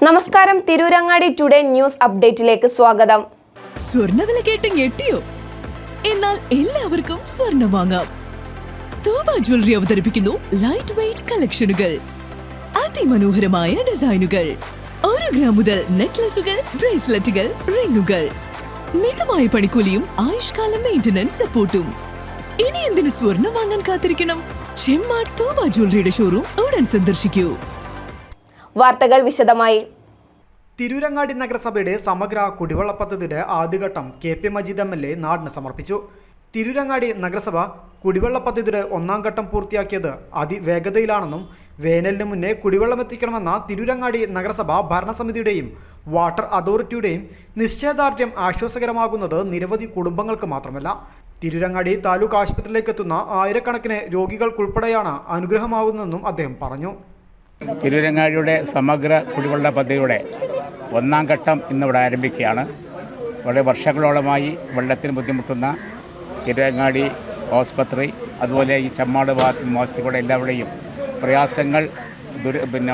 നമസ്കാരം, Tirurangadi today news അപ്ഡേറ്റിലേക്ക് സ്വാഗതം. സ്വർണ്ണവില കേട്ട് ഞെട്ടിയോ? എന്നാൽ എല്ലാവർക്കും സ്വർണ്ണം വാങ്ങാം. തോബ ജ്വല്ലറി അവതരിപ്പിക്കുന്നു ലൈറ്റ് വെയ്റ്റ് കളക്ഷനുകൾ, അതിമനോഹരമായ ഡിസൈനുകൾ, 1 ഗ്രാം മുതൽ നെക്ലസുകൾ, ബ്രേസ്ലെറ്റുകൾ, റിങ്ങുകൾ, മിതമായ പണിക്കൂലിയും ആയുഷ്കാല മെയിന്റനൻസ് സപ്പോർട്ടും. ഇനി എന്തിനു സ്വർണ്ണം വാങ്ങാൻ കാത്തിരിക്കണം? ചെമ്മാട് തോബ ജ്വല്ലറിയുടെ ഷോറൂം ഉടൻ സന്ദർശിക്കൂ. വാർത്തകൾ വിശദമായി. തിരൂരങ്ങാടി നഗരസഭയുടെ സമഗ്ര കുടിവെള്ള പദ്ധതിയുടെ ആദ്യഘട്ടം KP മജീദ് MLA നാടിന് സമർപ്പിച്ചു. തിരൂരങ്ങാടി നഗരസഭ കുടിവെള്ള പദ്ധതിയുടെ 1ാം ഘട്ടം പൂർത്തിയാക്കിയത് അതിവേഗതയിലാണെന്നും വേനലിന് മുന്നേ കുടിവെള്ളം എത്തിക്കണമെന്ന തിരൂരങ്ങാടി നഗരസഭ ഭരണസമിതിയുടെയും വാട്ടർ അതോറിറ്റിയുടെയും നിശ്ചയദാർഢ്യം ആശ്വാസകരമാകുന്നത് നിരവധി കുടുംബങ്ങൾക്ക് മാത്രമല്ല, തിരൂരങ്ങാടി താലൂക്ക് ആശുപത്രിയിലേക്ക് എത്തുന്ന ആയിരക്കണക്കിന് രോഗികൾക്കുൾപ്പെടെയാണ് അനുഗ്രഹമാകുന്നതെന്നും അദ്ദേഹം പറഞ്ഞു. തിരൂരങ്ങാടിയുടെ സമഗ്ര കുടിവെള്ള പദ്ധതിയുടെ 1ാം ഘട്ടം ഇന്നിവിടെ ആരംഭിക്കുകയാണ്. വളരെ വർഷങ്ങളോളമായി വെള്ളത്തിന് ബുദ്ധിമുട്ടുന്ന തിരൂരങ്ങാടി ആസ്പത്രി, അതുപോലെ ഈ ചെമ്മാട് ഭാഗത്ത് നിവാസികളുടെ എല്ലാവരുടെയും പ്രയാസങ്ങൾ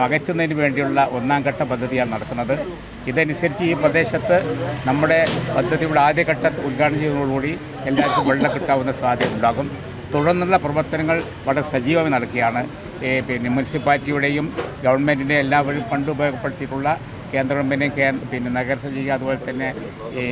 അകറ്റുന്നതിന് വേണ്ടിയുള്ള 1ാം ഘട്ട പദ്ധതിയാണ് നടക്കുന്നത്. ഇതനുസരിച്ച് ഈ പ്രദേശത്ത് നമ്മുടെ പദ്ധതിയുടെ ആദ്യഘട്ട ഉദ്ഘാടനം ചെയ്യുന്നതോടുകൂടി എല്ലാവർക്കും വെള്ളം കിട്ടാവുന്ന സാധ്യത ഉണ്ടാകും. തുടർന്നുള്ള പ്രവർത്തനങ്ങൾ വളരെ സജീവമായി നടക്കുകയാണ്. മുനിസിപ്പാലിറ്റിയുടെയും ഗവൺമെൻറ്റിൻ്റെയും എല്ലാവരും ഫണ്ട് ഉപയോഗപ്പെടുത്തിയിട്ടുള്ള കേന്ദ്ര ഗവൺമെൻറ്റിൻ്റെയും നഗരസഭ, അതുപോലെ തന്നെ ഈ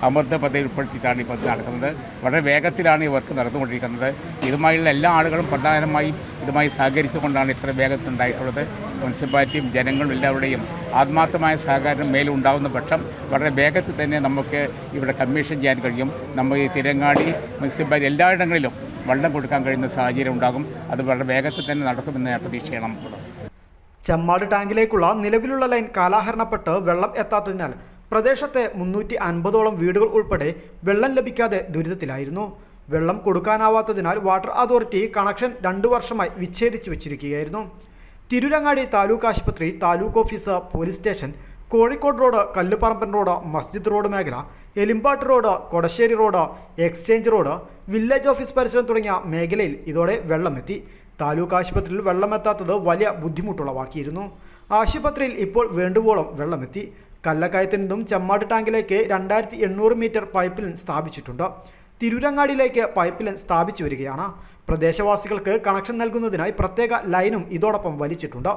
അമൃത പദ്ധതി ഉൾപ്പെടുത്തിയിട്ടാണ് ഈ പദ്ധതി നടക്കുന്നത്. വളരെ വേഗത്തിലാണ് ഈ വർക്ക് നടന്നുകൊണ്ടിരിക്കുന്നത്. ഇതുമായുള്ള എല്ലാ ആളുകളും പ്രധാനമായും ഇതുമായി സഹകരിച്ചുകൊണ്ടാണ് ഇത്ര വേഗത്തിലുണ്ടായിട്ടുള്ളത്. മുനിസിപ്പാലിറ്റിയും ജനങ്ങളും എല്ലാവരുടെയും ആത്മാർത്ഥമായ സഹകാരം മേലുണ്ടാകുന്ന പക്ഷം വളരെ വേഗത്തിൽ തന്നെ നമുക്ക് ഇവിടെ കമ്മീഷൻ ചെയ്യാൻ കഴിയും. നമ്മൾ ഈ തിരങ്ങാടി മുനിസിപ്പാലിറ്റി എല്ലായിടങ്ങളിലും വെള്ളം കൊടുക്കാൻ കഴിയുന്ന സാഹചര്യം ഉണ്ടാകും. അത് വളരെ വേഗത്തിൽ തന്നെ നടക്കുമെന്ന് പ്രതീക്ഷയാണ് നമുക്കുള്ളത്. ചെമ്മാട് ടാങ്കിലേക്കുള്ള നിലവിലുള്ള ലൈൻ കാലാഹരണപ്പെട്ട് വെള്ളം എത്താത്തതിനാൽ പ്രദേശത്തെ 350ഓളം വീടുകൾ ഉൾപ്പെടെ വെള്ളം ലഭിക്കാതെ ദുരിതത്തിലായിരുന്നു. വെള്ളം കൊടുക്കാനാവാത്തതിനാൽ വാട്ടർ അതോറിറ്റി കണക്ഷൻ 2 വർഷമായി വിച്ഛേദിച്ചു വെച്ചിരിക്കുകയായിരുന്നു. തിരൂരങ്ങാടി താലൂക്ക് ആശുപത്രി, taluk office, police station, Kozhikode road, Kalluparamban road, Masjid road മേഖല, Elimbattu road, Kodassery road, exchange road, village office പരിസരം തുടങ്ങിയ മേഖലയിൽ ഇതോടെ വെള്ളമെത്തി. താലൂക്ക് ആശുപത്രിയിൽ വെള്ളമെത്താത്തത് വലിയ ബുദ്ധിമുട്ടുളവാക്കിയിരുന്നു. ആശുപത്രിയിൽ ഇപ്പോൾ വേണ്ടുവോളം വെള്ളമെത്തി. കല്ലക്കയത്തിൽ നിന്നും ചെമ്മാട് ടാങ്കിലേക്ക് 2800 മീറ്റർ പൈപ്പ് ലൈൻ സ്ഥാപിച്ചിട്ടുണ്ട്. തിരൂരങ്ങാടിയിലേക്ക് പൈപ്പ് ലൈൻ സ്ഥാപിച്ചു വരികയാണ്. പ്രദേശവാസികൾക്ക് കണക്ഷൻ നൽകുന്നതിനായി പ്രത്യേക ലൈനും ഇതോടൊപ്പം വലിച്ചിട്ടുണ്ട്.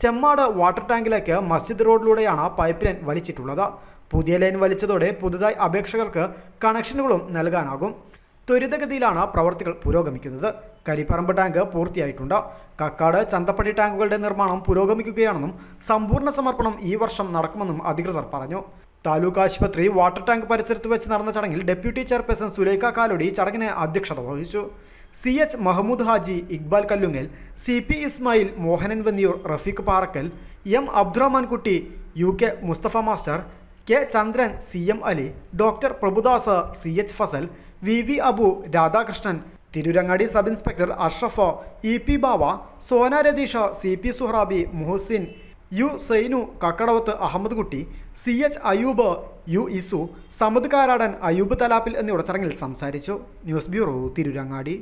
ചെമ്മാട് വാട്ടർ ടാങ്കിലേക്ക് മസ്ജിദ് റോഡിലൂടെയാണ് പൈപ്പ് ലൈൻ വലിച്ചിട്ടുള്ളത്. പുതിയ ലൈൻ വലിച്ചതോടെ പുതുതായി അപേക്ഷകർക്ക് കണക്ഷനുകളും നൽകാനാകും. ത്വരിതഗതിയിലാണ് പ്രവർത്തികൾ പുരോഗമിക്കുന്നത്. കരിപ്പറമ്പ് ടാങ്ക് പൂർത്തിയായിട്ടുണ്ട്. കക്കാട്, ചന്തപ്പടി ടാങ്കുകളുടെ നിർമ്മാണം പുരോഗമിക്കുകയാണെന്നും സമ്പൂർണ്ണ സമർപ്പണം ഈ വർഷം നടക്കുമെന്നും അധികൃതർ പറഞ്ഞു. താലൂക്ക് ആശുപത്രി വാട്ടർ ടാങ്ക് പരിസരത്ത് വെച്ച് നടന്ന ചടങ്ങിൽ ഡെപ്യൂട്ടി ചെയർപേഴ്സൺ സുലൈഖ കാലോടി ചടങ്ങിന് അധ്യക്ഷത വഹിച്ചു. CH Mahmood Haji, Iqbal Kallungal, CP Ismail, Mohanan വന്നിയൂർ, Rafeeq Parakkal, M Abdurahman Kutty, UK Mustafa master, K Chandran, CM Ali, doctor Prabhudas, CH Fazal, VV Abu, Radhakrishnan, Tirurangadi sub inspector Ashraf, EP Bava, Sona Ratheesha, CP Suhrabi, Muhsin, U Sainu, Kakkadavath Ahammed Kutty, CH Ayub, U ഇസു, Samad Karadan, Ayub Thalappil എന്നിവർ ചടങ്ങിൽ സംസാരിച്ചു. News bureau, Tirurangadi.